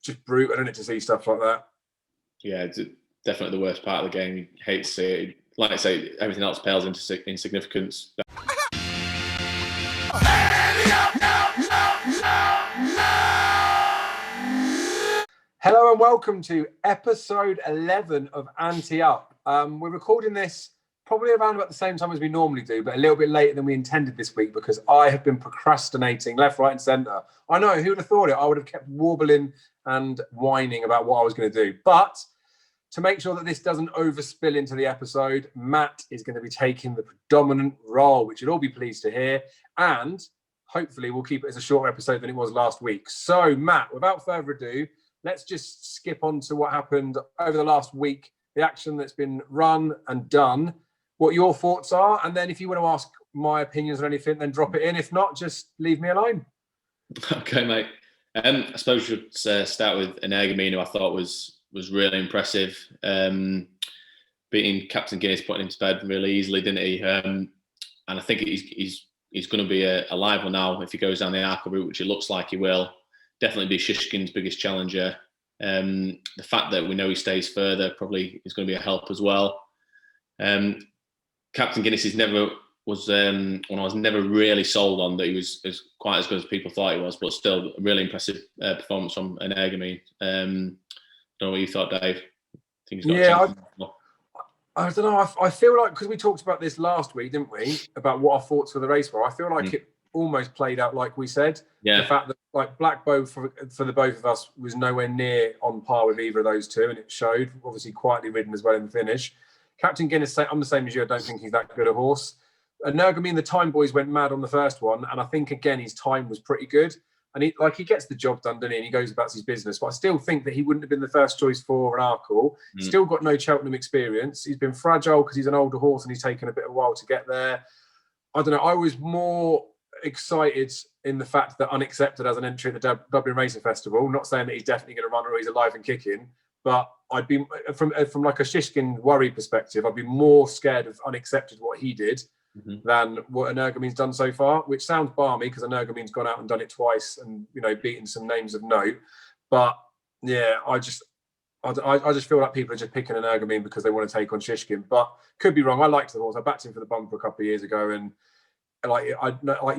just brutal, isn't it, to see stuff like that? Yeah, it's definitely the worst part of the game. You hate to see it. Like I say, everything else pales into insignificance. Hello and welcome to episode 11 of Ante Up. We're recording this probably around about the same time as we normally do, but a little bit later than we intended this week because I have been procrastinating left, right and centre. I know, who would have thought it? I would have kept warbling and whining about what I was going to do. But to make sure that this doesn't overspill into the episode, Matt is going to be taking the predominant role, which you'll all be pleased to hear. And hopefully we'll keep it as a shorter episode than it was last week. So, Matt, without further ado, let's just skip on to what happened over the last week, the action that's been run and done, what your thoughts are. And then if you want to ask my opinions or anything, then drop it in. If not, just leave me alone. Okay, mate. I suppose we should start with Energumene, who I thought was really impressive. Beating Captain Guinness, putting him to bed really easily, didn't he? And I think he's going to be a live one now if he goes down the Arco route, which it looks like he will. Definitely be Shishkin's biggest challenger. The fact that we know he stays further probably is going to be a help as well. Captain Guinness was one I was never really sold on that he was quite as good as people thought he was, but still a really impressive performance from Energumene. I don't know what you thought, Dave. I don't know. I feel like, because we talked about this last week, didn't we? About what our thoughts for the race were. I feel like it almost played out like we said. Yeah. The fact that Black Bow for the both of us was nowhere near on par with either of those two, and it showed. Obviously, quietly ridden as well in the finish. Captain Guinness, I'm the same as you. I don't think he's that good a horse. Energumene, the time boys went mad on the first one, and I think again his time was pretty good. And he gets the job done, doesn't he? And he goes about his business. But I still think that he wouldn't have been the first choice for an Arkle. Still got no Cheltenham experience. He's been fragile because he's an older horse and he's taken a bit of a while to get there. I don't know. I was more excited in the fact that unaccepted as an entry at the Dublin Racing Festival. Not saying that he's definitely going to run or he's alive and kicking, but I'd be from like a Shishkin worry perspective, I'd be more scared of unaccepted what he did than what Energumene's done so far, which sounds balmy because Energumene's gone out and done it twice and, you know, beaten some names of note. But yeah, I just feel like people are just picking Energumene because they want to take on Shishkin. But could be wrong. I liked the horse. I backed him for the bumper a couple of years ago, and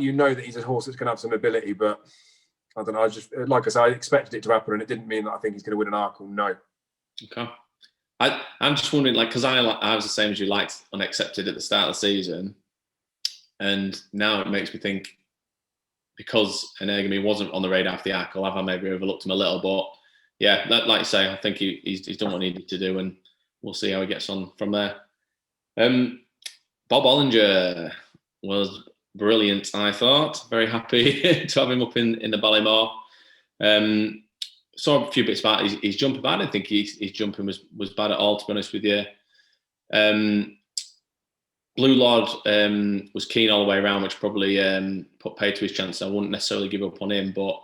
you know that he's a horse that's going to have some ability. But I don't know. I just, like I said, I expected it to happen, and it didn't mean that I think he's going to win an Arkle. No. Okay. I'm just wondering, because I was the same as you, liked unaccepted at the start of the season, and now it makes me think, because Energumene wasn't on the radar for the Arkle, have I maybe overlooked him a little? But yeah, like you say, I think he's done what he needed to do, and we'll see how he gets on from there. Bob Ollinger was brilliant, I thought. Very happy to have him up in the Ballymore. Saw a few bits about his jumping, but I didn't think his jumping was bad at all, to be honest with you. Blue Lord was keen all the way around, which probably put pay to his chance. I wouldn't necessarily give up on him, but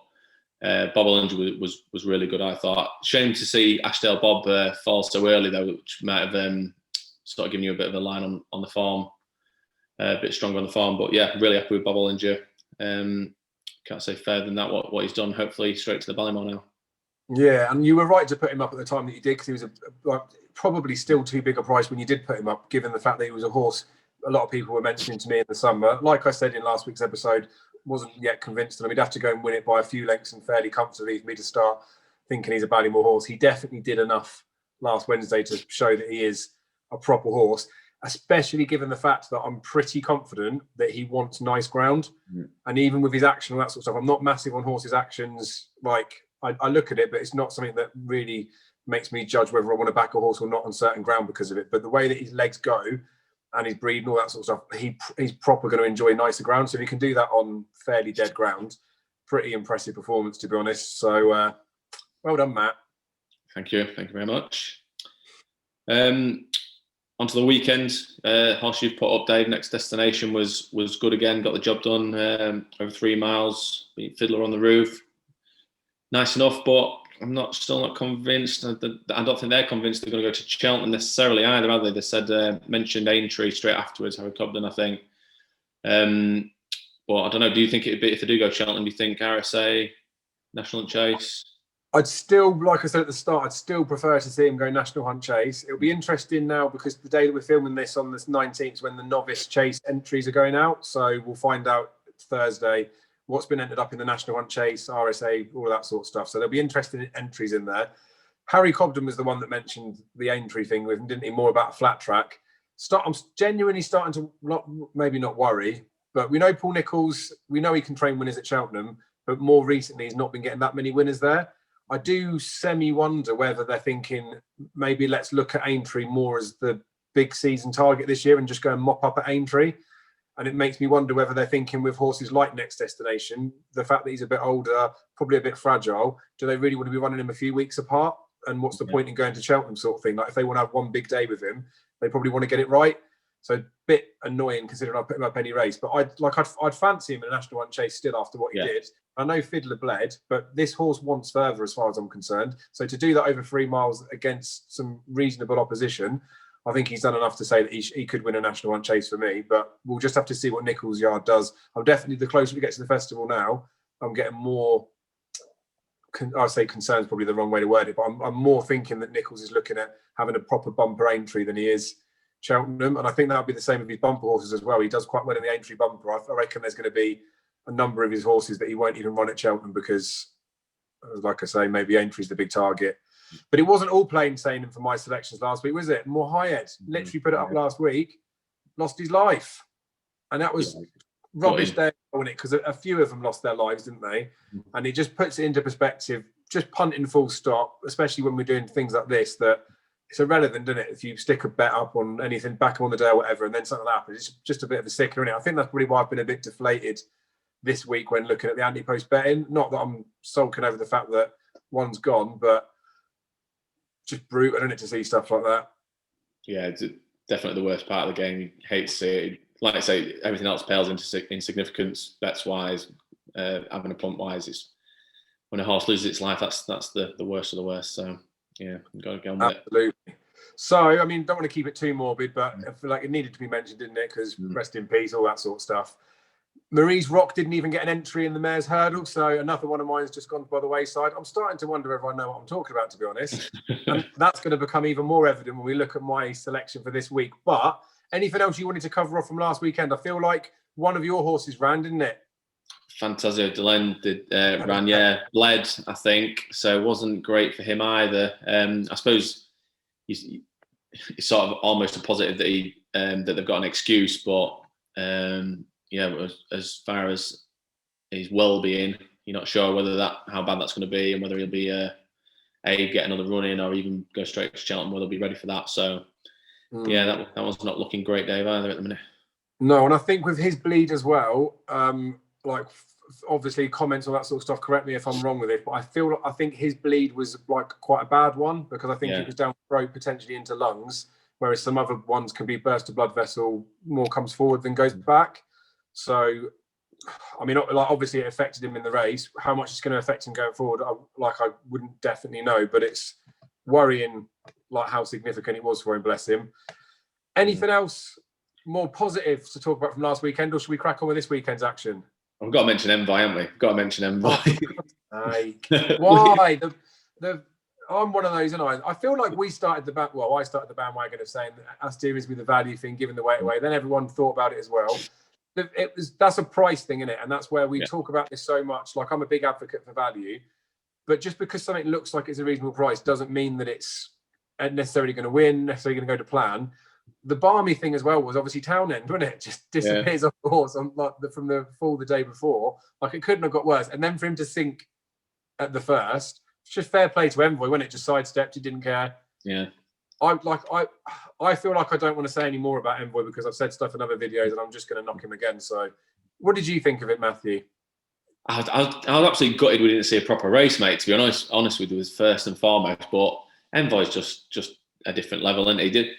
Bob Ollinger was really good, I thought. Shame to see Ashdale Bob fall so early, though, which might have sort of given you a bit of a line on the form, a bit stronger on the form. But yeah, really happy with Bob Ollinger. Can't say further than that what he's done. Hopefully straight to the Ballymore now. Yeah, and you were right to put him up at the time that you did, because he was probably still too big a price when you did put him up, given the fact that he was a horse a lot of people were mentioning to me in the summer. Like I said in last week's episode, wasn't yet convinced of him. He'd have to go and win it by a few lengths and fairly comfortably for me to start thinking he's a Ballymore horse. He definitely did enough last Wednesday to show that he is a proper horse, especially given the fact that I'm pretty confident that he wants nice ground. And even with his action and that sort of stuff, I'm not massive on horses' actions. Like, I look at it, but it's not something that really makes me judge whether I want to back a horse or not on certain ground because of it. But the way that his legs go and his breed and all that sort of stuff, he's proper going to enjoy nicer ground. So if he can do that on fairly dead ground, pretty impressive performance, to be honest. So well done, Matt. Thank you very much. Onto the weekend, horse you've put up, Dave. Next Destination was good again. Got the job done over 3 miles. Beat Fiddler on the Roof. Nice enough, but I'm still not convinced. I don't think they're convinced they're going to go to Cheltenham necessarily either, have they? They said mentioned Aintree straight afterwards, Harry Cobden, I think. But I don't know. Do you think it'd be, if they do go to Cheltenham, do you think RSA, National and Chase? I'd still, like I said at the start, I'd still prefer to see him go National Hunt Chase. It'll be interesting now because the day that we're filming this on this 19th, when the novice chase entries are going out. So we'll find out Thursday what's been entered up in the National Hunt Chase, RSA, all of that sort of stuff. So there'll be interesting entries in there. Harry Cobden was the one that mentioned the Aintree thing with him, didn't he? More about a flat track. I'm genuinely starting to maybe not worry, but we know Paul Nicholls, we know he can train winners at Cheltenham, but more recently he's not been getting that many winners there. I do semi-wonder whether they're thinking maybe let's look at Aintree more as the big season target this year and just go and mop up at Aintree. And it makes me wonder whether they're thinking with horses like Next Destination, the fact that he's a bit older, probably a bit fragile, do they really want to be running him a few weeks apart? And what's the point in going to Cheltenham sort of thing? Like if they want to have one big day with him, they probably want to get it right. So a bit annoying considering I put him up any race, but I'd fancy him in a National Hunt Chase still after what he did. I know Fiddler bled, but this horse wants further as far as I'm concerned. So to do that over 3 miles against some reasonable opposition, I think he's done enough to say that he could win a National Hunt Chase for me. But we'll just have to see what Nicholls' yard does. I'm definitely, the closer we get to the festival now, I'm getting more, I'd say concerned is probably the wrong way to word it, but I'm more thinking that Nicholls is looking at having a proper bumper Aintree than he is Cheltenham. And I think that'll be the same with his bumper horses as well. He does quite well in the Aintree bumper. I reckon there's going to be a number of his horses that he won't even run at Cheltenham because, like I say, maybe Aintree's the big target. But it wasn't all plain sailing for my selections last week, was it? More Hayed literally put it up last week, lost his life. And that was rubbish there, wasn't it? Because a few of them lost their lives, didn't they? And it just puts it into perspective, just punting full stop, especially when we're doing things like this, that it's irrelevant, isn't it? If you stick a bet up on anything, back on the day or whatever, and then something happens, it's just a bit of a sticker, isn't it? I think that's probably why I've been a bit deflated this week when looking at the Antepost betting. Not that I'm sulking over the fact that one's gone, but just brutal, isn't it, to see stuff like that? Yeah, it's definitely the worst part of the game. You hate to see it. Like I say, everything else pales into insignificance, bets wise, having a punt wise. It's when a horse loses its life, that's the worst of the worst. So yeah, you've got to go on with it. Absolutely. So I mean, don't want to keep it too morbid, but I feel like it needed to be mentioned, didn't it? Because rest in peace, all that sort of stuff. Marie's Rock didn't even get an entry in the Mayor's Hurdle, so another one of mine's just gone by the wayside. I'm starting to wonder if I know what I'm talking about, to be honest. And that's going to become even more evident when we look at my selection for this week. But anything else you wanted to cover off from last weekend? I feel like one of your horses ran, didn't it? Fantasio Delenn did ran, bled, I think. So it wasn't great for him either. I suppose it's sort of almost a positive that they've got an excuse, but as far as his well-being, you're not sure how bad that's going to be and whether he'll be get another run in or even go straight to Cheltenham, whether he'll be ready for that. So that one's not looking great, Dave, either at the minute. No, and I think with his bleed as well, obviously comments on that sort of stuff, correct me if I'm wrong with it, but I think his bleed was like quite a bad one because I think it was down throat, potentially into lungs, whereas some other ones can be burst of blood vessel, more comes forward than goes back. So, I mean, obviously it affected him in the race. How much it's going to affect him going forward, I wouldn't definitely know, but it's worrying like how significant it was for him, bless him. Anything else more positive to talk about from last weekend, or should we crack on with this weekend's action? We've got to mention Envoy, haven't we? Got to mention Envoy. Why? I'm one of those, and I feel like I started the bandwagon of saying that Asteria's with the value thing, giving the weight away. Then everyone thought about it as well. That's a price thing, isn't it? And that's where we talk about this so much. Like, I'm a big advocate for value, but just because something looks like it's a reasonable price doesn't mean that it's necessarily going to win, necessarily going to go to plan. The Barmy thing as well was obviously Townend, wasn't it? Just disappears off the horse from the fall the day before. Like, it couldn't have got worse. And then for him to sink at the first, it's just fair play to Envoy, when it just sidestepped, he didn't care. Yeah. I feel like I don't want to say any more about Envoy because I've said stuff in other videos and I'm just going to knock him again. So what did you think of it, Matthew? I was absolutely gutted we didn't see a proper race, mate, to be honest with you, was first and foremost. But Envoy's just a different level, isn't he?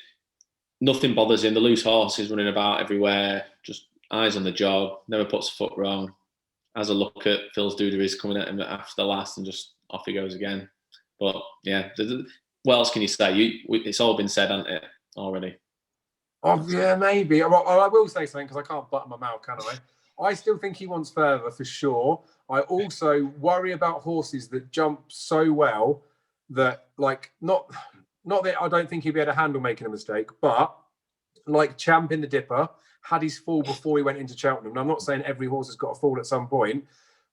Nothing bothers him. The loose horses running about everywhere, just eyes on the job, never puts a foot wrong. Has a look at Phil's Dooderies coming at him after the last and just off he goes again. But yeah, what else can you say? It's all been said, hasn't it, already? Oh, yeah, maybe. I will say something because I can't butter my mouth, can I? I still think he wants further for sure. I also worry about horses that jump so well that, like, not that I don't think he'd be able to handle making a mistake, but like Champ in the Dipper had his fall before he went into Cheltenham. And I'm not saying every horse has got a fall at some point,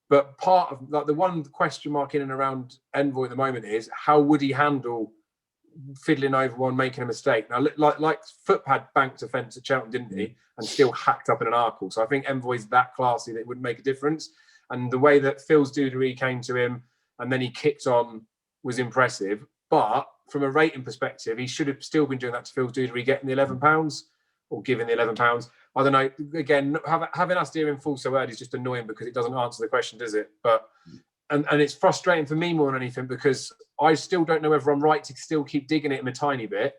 but part of like the one question mark in and around Envoy at the moment is how would he handle fiddling over one, making a mistake. Now, like Footpad banked a fence at Cheltenham, didn't he? And still hacked up in an Arkle. So I think Envoy's that classy that it wouldn't make a difference. And the way that Phil's Dudery came to him and then he kicked on was impressive. But from a rating perspective, he should have still been doing that to Phil's Dudery, getting the £11 or giving the £11. I don't know. Again, having us steering full so early is just annoying because it doesn't answer the question, does it? But and it's frustrating for me more than anything because I still don't know whether I'm right to still keep digging at him a tiny bit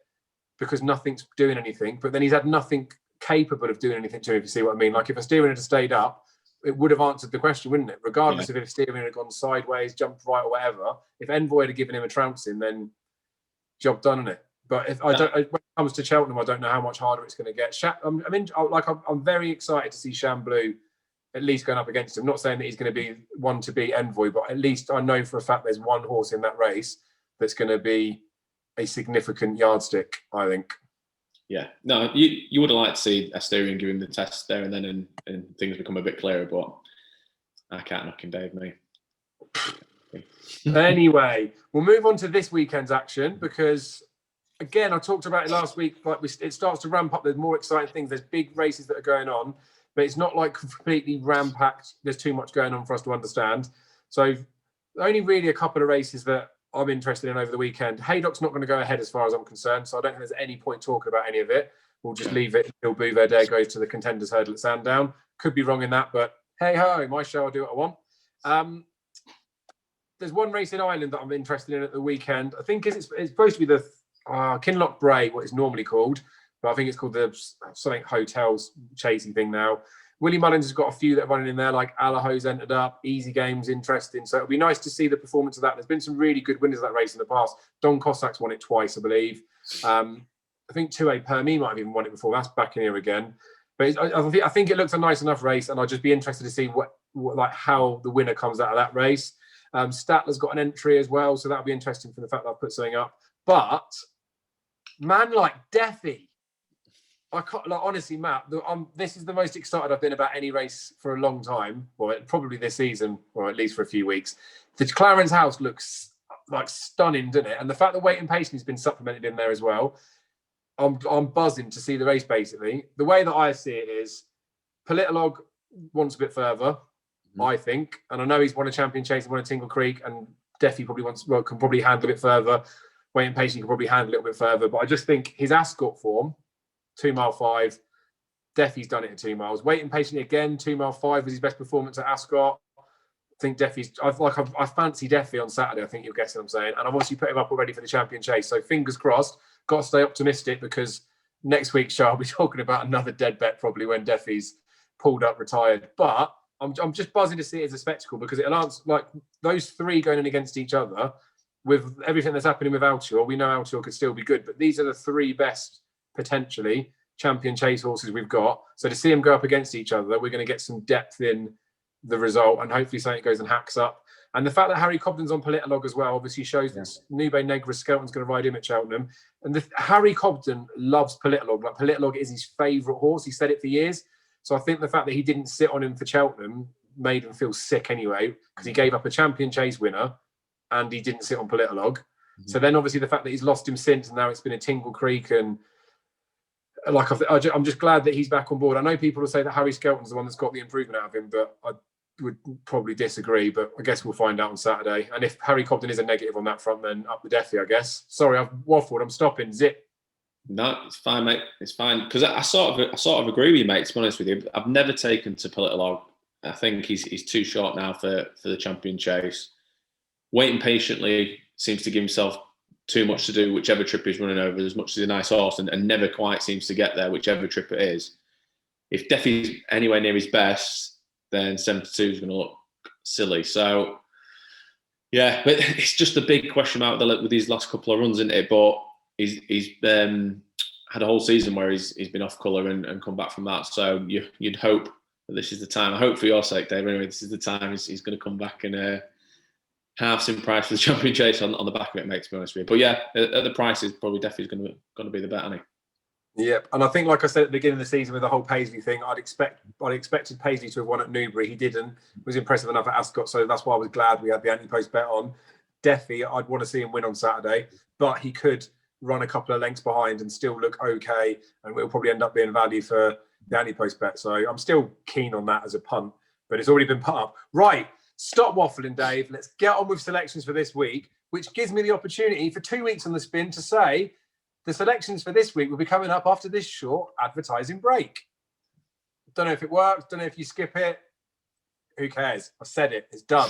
because nothing's doing anything. But then he's had nothing capable of doing anything to him, if you see what I mean. Like if a steering had stayed up, it would have answered the question, wouldn't it? Regardless of if steering had gone sideways, jumped right or whatever. If Envoy had given him a trouncing, then job done, isn't it? But if I don't, when it comes to Cheltenham, I don't know how much harder it's going to get. I'm very excited to see Shamblu at least going up against him. Not saying that he's going to be one to beat Envoy, but at least I know for a fact there's one horse in that race that's going to be a significant yardstick, I think. Yeah, no, you would have liked to see Asterion give him the test there and then and things become a bit clearer, but I can't knock him, Dave, mate. Anyway, we'll move on to this weekend's action because, again, I talked about it last week. Like it starts to ramp up. There's more exciting things. There's big races that are going on, but it's not like completely ram-packed. There's too much going on for us to understand. So only really a couple of races that I'm interested in over the weekend. Haydock's not going to go ahead as far as I'm concerned, so I don't think there's any point talking about any of it. We'll just leave it until Bouverdare goes to the Contenders Hurdle at Sandown. Could be wrong in that, but hey-ho, my show, I'll do what I want. There's one race in Ireland that I'm interested in at the weekend. I think it's supposed to be the Kinloch Bray, what it's normally called, but I think it's called the something hotels chasing thing now. Willie Mullins has got a few that are running in there, like Allaho's entered up, Easy Game's interesting. So it'll be nice to see the performance of that. There's been some really good winners of that race in the past. Don Cossack's won it twice, I believe. I think 2A Permi might have even won it before. That's back in here again. But I think it looks a nice enough race, and I'll just be interested to see what how the winner comes out of that race. Statler's got an entry as well, so that'll be interesting from the fact that I've put something up. But man like Deffy, I can't, like, honestly, Matt, this is the most excited I've been about any race for a long time, or probably this season, or at least for a few weeks. The Clarence House looks like stunning, doesn't it? And the fact that Waiting Patiently has been supplemented in there as well, I'm buzzing to see the race, basically. The way that I see it is Politolog wants a bit further, I think. And I know he's won a champion chase, he's won a Tingle Creek, and Deffy can probably handle a bit further. Waiting Patiently can probably handle a little bit further. But I just think his Ascot form, 2 mile 5. Deffy's done it in 2 miles. Waiting Patiently again, 2 mile 5 was his best performance at Ascot. I think Deffy's. I fancy Deffy on Saturday. I think you're guessing what I'm saying, and I've obviously put him up already for the champion chase. So fingers crossed. Got to stay optimistic because next week's show I'll be talking about another dead bet probably when Deffy's pulled up, retired. But I'm just buzzing to see it as a spectacle because it'll answer like those three going in against each other with everything that's happening with Altior. We know Altior could still be good, but these are the three best potentially champion chase horses we've got. So to see them go up against each other, we're going to get some depth in the result and hopefully something goes and hacks up. And the fact that Harry Cobden's on Politolog as well obviously shows that Nube Negra Skelton's going to ride him at Cheltenham. And Harry Cobden loves Politolog. Like Politolog is his favourite horse. He said it for years. So I think the fact that he didn't sit on him for Cheltenham made him feel sick anyway because he gave up a champion chase winner and he didn't sit on Politolog. So then obviously the fact that he's lost him since and now it's been a Tingle Creek and like I'm just glad that he's back on board. I know people will say that Harry Skelton's the one that's got the improvement out of him, but I would probably disagree. But I guess we'll find out on Saturday. And if Harry Cobden is a negative on that front, then up the Deffy, I guess. Sorry, I've waffled. I'm stopping. Zip. No, it's fine, mate. It's fine because I sort of agree with you, mate. To be honest with you, I've never taken to Politolog. I think he's too short now for the champion chase. Waiting Patiently seems to give himself too much to do whichever trip he's running over, as much as he's a nice horse and never quite seems to get there, whichever trip it is. If Deffy's anywhere near his best, then 72 is going to look silly. So, yeah, but it's just a big question mark with these last couple of runs, isn't it? But he's had a whole season where he's been off colour and come back from that. So you'd hope this is the time. I hope for your sake, Dave. Anyway, this is the time he's going to come back and halve some price for the champion chase on the back of it, mate. To be honest with you, but yeah, at the price is probably definitely going to be the bet, isn't he? Yep, and I think, like I said at the beginning of the season with the whole Paisley thing, I'd expected Paisley to have won at Newbury. He didn't. Was impressive enough at Ascot, so that's why I was glad we had the Antepost bet on. Definitely, I'd want to see him win on Saturday, but he could run a couple of lengths behind and still look okay, and will probably end up being value for the Antepost bet. So I'm still keen on that as a punt, but it's already been put up. Right, stop waffling, Dave. Let's get on with selections for this week, which gives me the opportunity for 2 weeks on the spin to say the selections for this week will be coming up after this short advertising break. Don't know if it works. Don't know if you skip it. Who cares? I said it. It's done.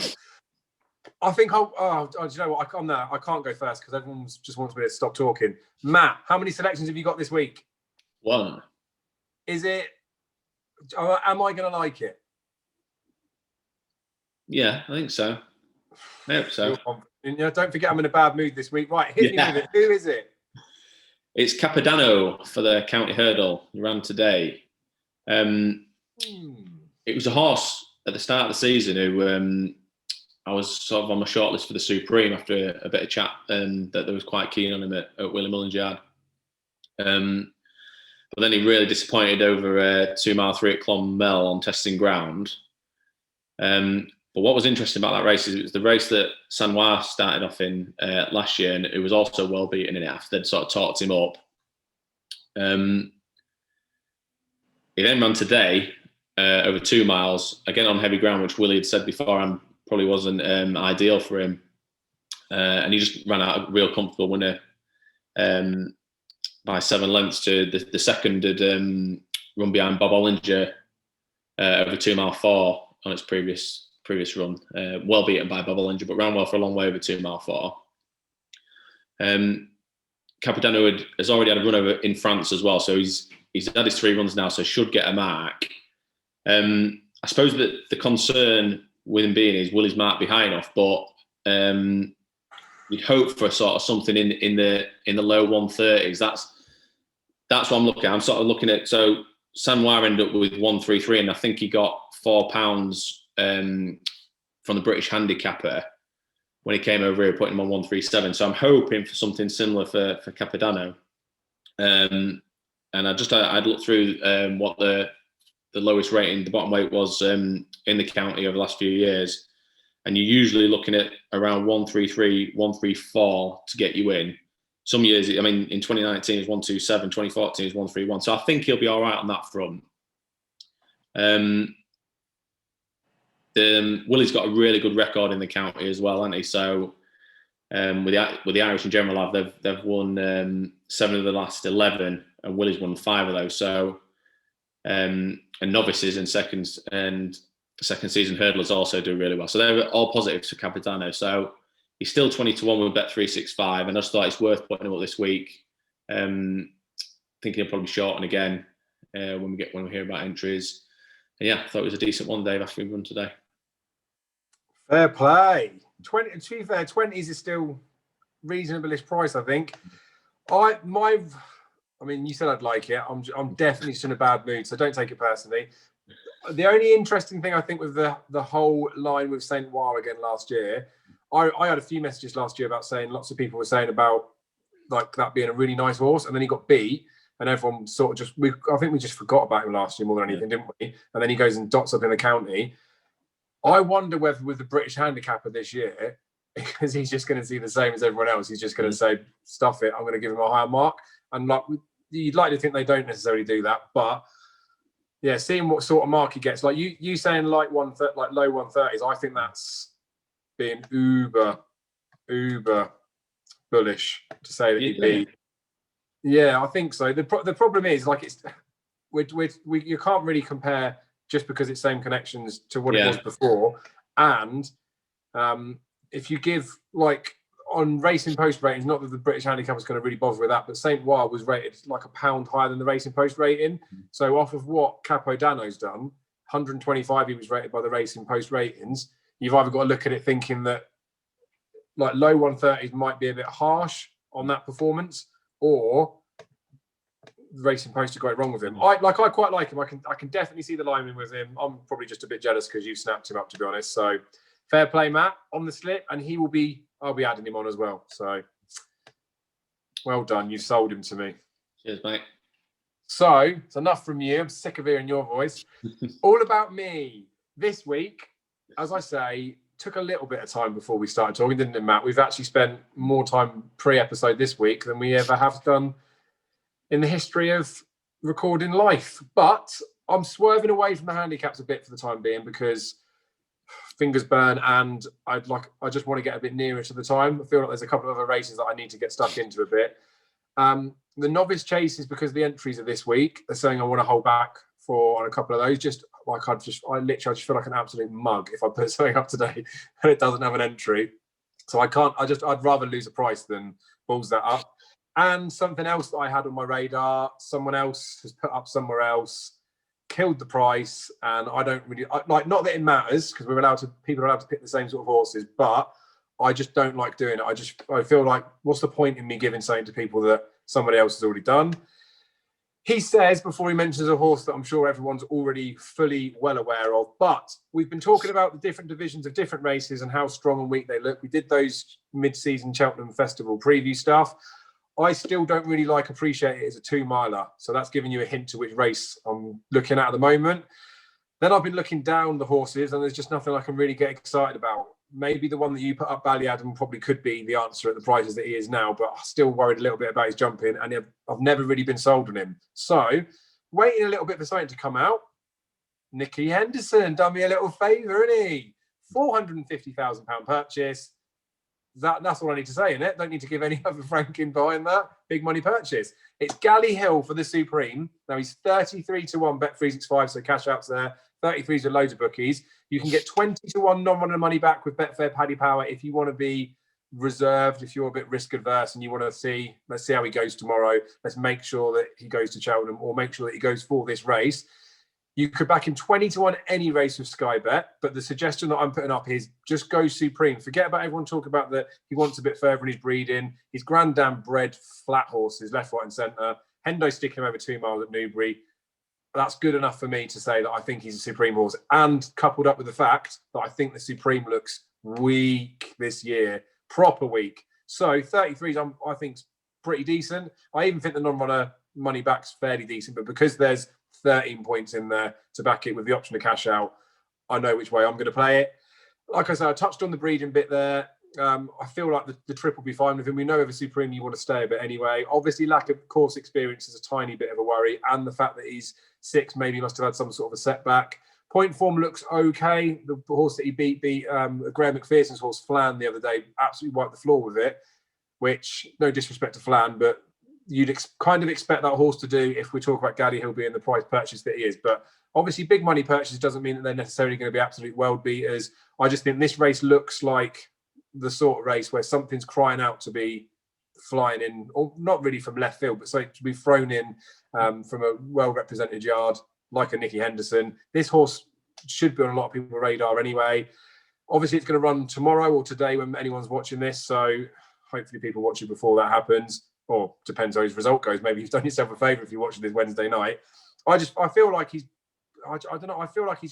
I think do you know what? I can't go first because everyone just wants me to stop talking. Matt, how many selections have you got this week? 1. Is it? Am I going to like it? Yeah, I think so. I hope so. Don't forget I'm in a bad mood this week. Right, hit me with it. Who is it? It's Capodanno for the county hurdle. He ran today. It was a horse at the start of the season who I was sort of on my shortlist for the Supreme after a bit of chat, and that was quite keen on him at Willie Mullins Yard. But then he really disappointed over 2 mile 3 at Clonmel on testing ground. But what was interesting about that race is it was the race that Sanois started off in last year, and it was also well beaten in it after they'd sort of talked him up. He then ran today over 2 miles, again on heavy ground, which Willie had said beforehand probably wasn't ideal for him. And he just ran out a real comfortable winner by 7 lengths to the second had run behind Bob Ollinger over 2 mile 4 on its previous run. Well beaten by Bob Ollinger, but ran well for a long way over 2 mile 4. Capodanno has already had a run over in France as well, so he's had his 3 runs now, so should get a mark. I suppose that the concern with him being is will his mark be high enough, but you'd hope for sort of something in the low 130s. That's what I'm looking at. I'm sort of looking at, so Sanois ended up with 133, and I think he got £4 from the British handicapper when he came over here, putting him on 137. So I'm hoping for something similar for Capodanno. And I'd looked through what the lowest rating, the bottom weight was in the county over the last few years. And you're usually looking at around 133, 134 to get you in. Some years, I mean, in 2019 it was 127, 2014 is 131. So I think he'll be all right on that front. Willie's got a really good record in the county as well, hasn't he? So with the Irish in general, they've won 7 of the last 11, and Willie's won 5 of those. So and novices and second season hurdlers also do really well. So they're all positives for Capodanno. So he's still 20-1 with Bet365, and I just thought it's worth putting him up this week. I think he'll probably shorten again when we hear about entries. And yeah, I thought it was a decent one, Dave, after we run today. Fair play. 20. To be fair, 20s is still reasonable-ish price, I think. I mean, you said I'd like it. I'm definitely just in a bad mood, so don't take it personally. The only interesting thing I think with the whole line with Saint War again last year, I had a few messages last year about saying lots of people were saying about like that being a really nice horse, and then he got beat, and everyone sort of I think we just forgot about him last year more than anything, didn't we? And then he goes and dots up in the county. I wonder whether with the British handicapper this year, because he's just going to see the same as everyone else, he's just going to say, stuff it, I'm going to give him a higher mark. And like you'd like to think they don't necessarily do that, but yeah, seeing what sort of mark he gets, like you saying like low 130s, I think that's being uber bullish to say that he'd be. Yeah, I think so. The problem is like you can't really compare just because it's same connections to what it was before, and if you give like on Racing Post ratings, not that the British handicap is going to really bother with that, but Saint Wild was rated like £1 higher than the Racing Post rating. So off of what Capodanno's done, 125 he was rated by the Racing Post ratings. You've either got to look at it thinking that like low 130s might be a bit harsh on that performance, or Racing Poster got it wrong with him. I quite like him. I can definitely see the lineman with him. I'm probably just a bit jealous because you snapped him up, to be honest. So fair play, Matt, on the slip, and I'll be adding him on as well. So well done. You've sold him to me. Cheers, mate. So it's enough from you. I'm sick of hearing your voice. All about me. This week, as I say, took a little bit of time before we started talking, didn't it, Matt? We've actually spent more time pre-episode this week than we ever have done in the history of recording life. But I'm swerving away from the handicaps a bit for the time being because fingers burn, and I just want to get a bit nearer to the time. I feel like there's a couple of other races that I need to get stuck into a bit. The novice chases, because the entries are this week, are something I want to hold back for on a couple of those. Just like I literally just feel like an absolute mug if I put something up today and it doesn't have an entry. So I'd rather lose a price than balls that up. And something else that I had on my radar, someone else has put up somewhere else, killed the price, and I don't really not that it matters because people are allowed to pick the same sort of horses, but I just don't like doing it. I feel like, what's the point in me giving something to people that somebody else has already done? He says, before he mentions a horse that I'm sure everyone's already fully well aware of, but we've been talking about the different divisions of different races and how strong and weak they look. We did those mid-season Cheltenham Festival preview stuff. I still don't really appreciate it as a 2-miler. So that's giving you a hint to which race I'm looking at the moment. Then I've been looking down the horses and there's just nothing I can really get excited about. Maybe the one that you put up, Ballyadam, probably could be the answer at the prices that he is now, but I'm still worried a little bit about his jumping, and I've never really been sold on him. So, waiting a little bit for something to come out. Nicky Henderson done me a little favour, isn't he? £450,000 purchase. That's all I need to say in it. Don't need to give any other franking behind that. Big money purchase. It's Galley Hill for the Supreme. Now he's 33-1 Bet365, so cash outs there. 33s with loads of bookies. You can get 20-1 non-runner money back with Betfair Paddy Power if you want to be reserved, if you're a bit risk adverse and you want to see, let's see how he goes tomorrow. Let's make sure that he goes to Cheltenham, or make sure that he goes for this race. You could back him 20-1 any race with Sky Bet, but the suggestion that I'm putting up is just go Supreme. Forget about everyone talking about that he wants a bit further in his breeding. His granddam bred flat horses, left, right and centre. Hendo sticking him over 2 miles at Newbury. That's good enough for me to say that I think he's a Supreme horse, and coupled up with the fact that I think the Supreme looks weak this year, proper weak. So 33s, I think, is pretty decent. I even think the non-runner money back's fairly decent, but because there's 13 points in there to back it with the option to cash out, I know which way I'm going to play it. Like I said, I touched on the breeding bit there. I feel like the trip will be fine with him. We know over Supreme you want to stay a bit anyway. Obviously, lack of course experience is a tiny bit of a worry, and the fact that he's 6 maybe must have had some sort of a setback. Point form looks okay. The horse that he beat Graham McPherson's horse, Flan, the other day, absolutely wiped the floor with it, which, no disrespect to Flan, but you'd kind of expect that horse to do if we talk about Galley Hill being the price purchase that he is. But obviously, big money purchase doesn't mean that they're necessarily going to be absolute world beaters. I just think this race looks like the sort of race where something's crying out to be flying in, or not really from left field, but so to be thrown in from a well-represented yard like a Nicky Henderson. This horse should be on a lot of people's radar anyway. Obviously, it's going to run tomorrow or today when anyone's watching this, so hopefully people watch it before that happens, or depends how his result goes. Maybe you've done yourself a favour if you're watching this Wednesday night. I feel like he's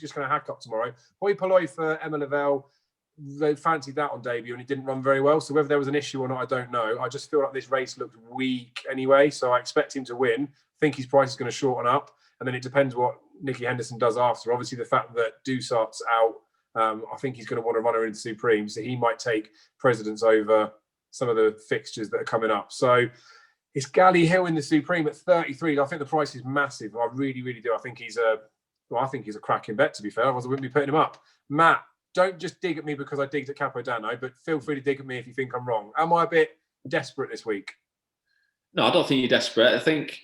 just going to hack up tomorrow. Hoi Polloi for Emma Lavelle, they fancied that on debut and it didn't run very well. So whether there was an issue or not, I don't know. I just feel like this race looked weak anyway. So I expect him to win. I think his price is going to shorten up. And then it depends what Nicky Henderson does after. Obviously, the fact that Dusart's out, I think he's going to want to run her into Supreme. So he might take precedence over some of the fixtures that are coming up. So it's Galley Hill in the Supreme at 33. I think the price is massive. I really, really do. I think he's a cracking bet, to be fair. Otherwise, I wouldn't be putting him up. Matt, don't just dig at me because I digged at Capodano, but feel free to dig at me if you think I'm wrong. Am I a bit desperate this week? No, I don't think you're desperate. I think,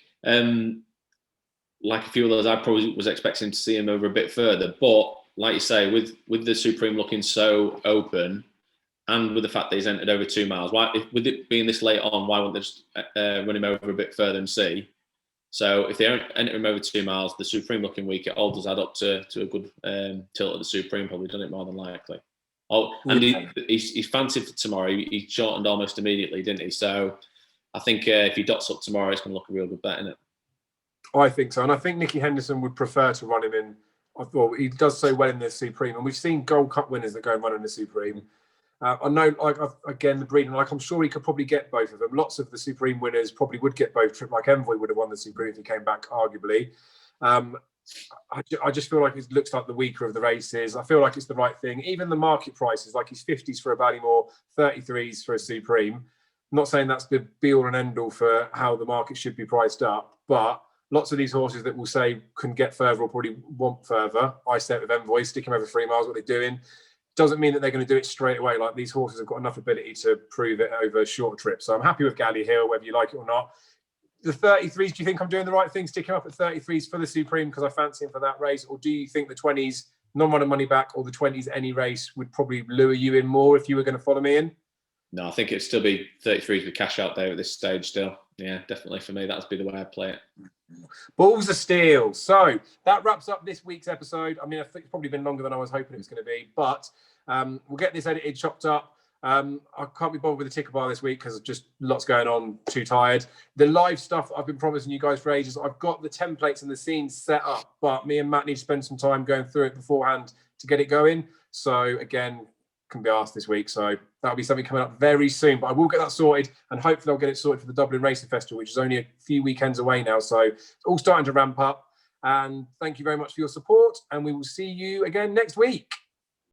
like a few of those, I probably was expecting to see him over a bit further. But like you say, with the Supreme looking so open, and with the fact that he's entered over 2 miles, with it being this late on, why wouldn't they just run him over a bit further and see? So if they enter him over 2 miles, the Supreme looking weak, it all does add up to a good tilt at the Supreme, probably done it more than likely. Oh, and he's fancied for tomorrow. He shortened almost immediately, didn't he? So I think if he dots up tomorrow, it's going to look a real good bet, isn't it? I think so. And I think Nicky Henderson would prefer to run him in. I thought he does so well in the Supreme. And we've seen Gold Cup winners that go and run in the Supreme. I know, again, the breeding, I'm sure he could probably get both of them. Lots of the Supreme winners probably would get both. Like Envoy would have won the Supreme if he came back, arguably. I just feel like it looks like the weaker of the races. I feel like it's the right thing. Even the market prices, like his 50s for a Ballymore, 33s for a Supreme. I'm not saying that's the be-all and end-all for how the market should be priced up, but lots of these horses that will say can get further or probably want further. I say it with Envoy, stick him over 3 miles, what they're doing. Doesn't mean that they're going to do it straight away. Like, these horses have got enough ability to prove it over a short trip. So I'm happy with Galley Hill, whether you like it or not. The 33s, do you think I'm doing the right thing, sticking up at 33s for the Supreme because I fancy him for that race? Or do you think the 20s, non-running money back, or the 20s, any race, would probably lure you in more if you were going to follow me in? No, I think it'd still be 33s with cash out there at this stage still. Yeah, definitely for me, that'd be the way I'd play it. Balls of steel. So that wraps up this week's episode. I mean, I think it's probably been longer than I was hoping it was going to be, but we'll get this edited, chopped up. I can't be bothered with the ticker bar this week because just lots going on, too tired. The live stuff I've been promising you guys for ages, I've got the templates and the scenes set up, but me and Matt need to spend some time going through it beforehand to get it going. So again, can be asked this week. So that'll be something coming up very soon, but I will get that sorted, and hopefully I'll get it sorted for the Dublin Racing Festival, which is only a few weekends away now. So it's all starting to ramp up. And thank you very much for your support, and we will see you again next week.